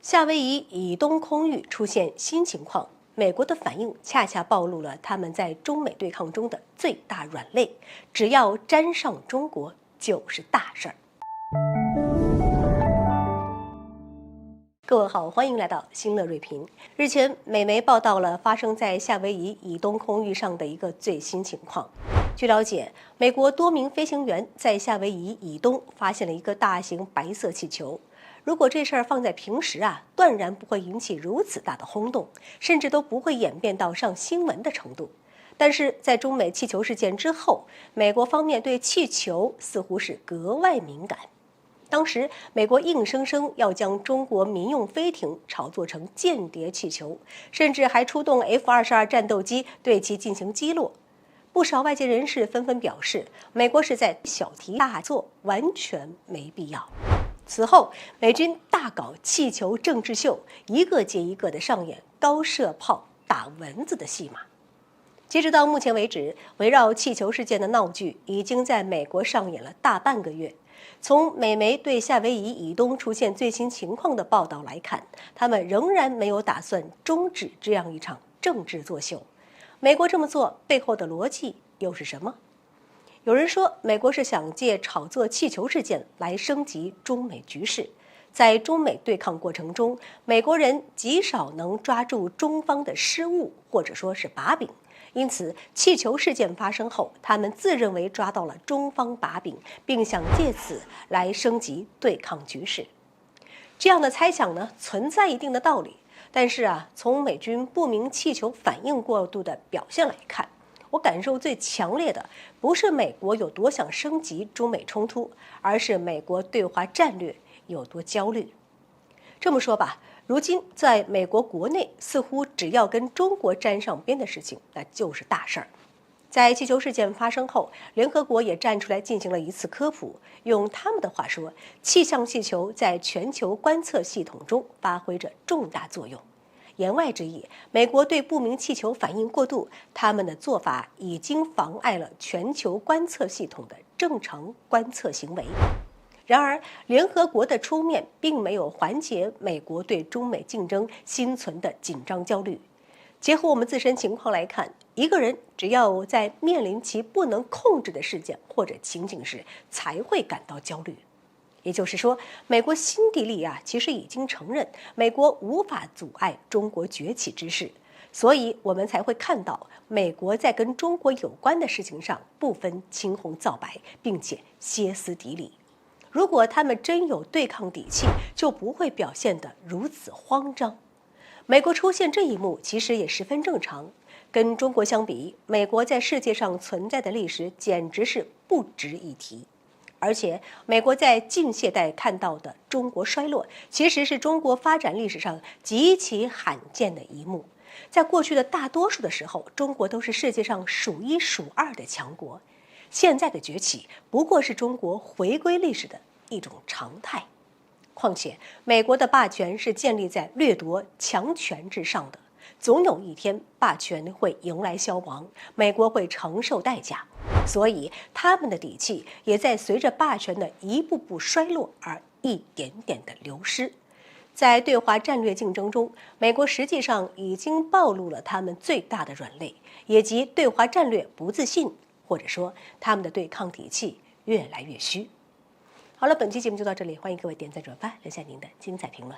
夏威夷以东空域出现新情况，美国的反应恰恰暴露了他们在中美对抗中的最大软肋，只要沾上中国就是大事儿。各位好，欢迎来到新乐锐评。日前，美媒报道了发生在夏威夷以东空域上的一个最新情况。据了解，美国多名飞行员在夏威夷以东发现了一个大型白色气球。如果这事儿放在平时断然不会引起如此大的轰动，甚至都不会演变到上新闻的程度。但是在中美气球事件之后，美国方面对气球似乎是格外敏感。当时，美国硬生生要将中国民用飞艇炒作成间谍气球，甚至还出动 F-22战斗机对其进行击落。不少外界人士纷纷表示，美国是在小题大做，完全没必要。此后，美军大搞气球政治秀，一个接一个地上演高射炮打蚊子的戏码。截止到目前为止，围绕气球事件的闹剧已经在美国上演了大半个月。从美媒对夏威夷以东出现最新情况的报道来看，他们仍然没有打算终止这样一场政治作秀。美国这么做背后的逻辑又是什么？有人说，美国是想借炒作气球事件来升级中美局势。在中美对抗过程中，美国人极少能抓住中方的失误，或者说是把柄。因此，气球事件发生后，他们自认为抓到了中方把柄，并想借此来升级对抗局势。这样的猜想呢，存在一定的道理。但是从美军不明气球反应过度的表现来看，我感受最强烈的不是美国有多想升级中美冲突，而是美国对华战略有多焦虑。这么说吧，如今在美国国内，似乎只要跟中国沾上边的事情，那就是大事儿。在气球事件发生后，联合国也站出来进行了一次科普。用他们的话说，气象气球在全球观测系统中发挥着重大作用。言外之意，美国对不明气球反应过度，他们的做法已经妨碍了全球观测系统的正常观测行为。然而，联合国的出面并没有缓解美国对中美竞争心存的紧张焦虑。结合我们自身情况来看，一个人只有在面临其不能控制的事件或者情景时，才会感到焦虑。也就是说，美国心底里其实已经承认美国无法阻碍中国崛起之势，所以我们才会看到美国在跟中国有关的事情上不分青红皂白，并且歇斯底里。如果他们真有对抗底气，就不会表现得如此慌张。美国出现这一幕其实也十分正常。跟中国相比，美国在世界上存在的历史简直是不值一提。而且，美国在近现代看到的中国衰落，其实是中国发展历史上极其罕见的一幕。在过去的大多数的时候，中国都是世界上数一数二的强国。现在的崛起不过是中国回归历史的一种常态。况且，美国的霸权是建立在掠夺强权之上的，总有一天霸权会迎来消亡，美国会承受代价。所以，他们的底气也在随着霸权的一步步衰落而一点点的流失。在对华战略竞争中，美国实际上已经暴露了他们最大的软肋，也即对华战略不自信，或者说他们的对抗底气越来越虚。好了，本期节目就到这里，欢迎各位点赞转发，留下您的精彩评论。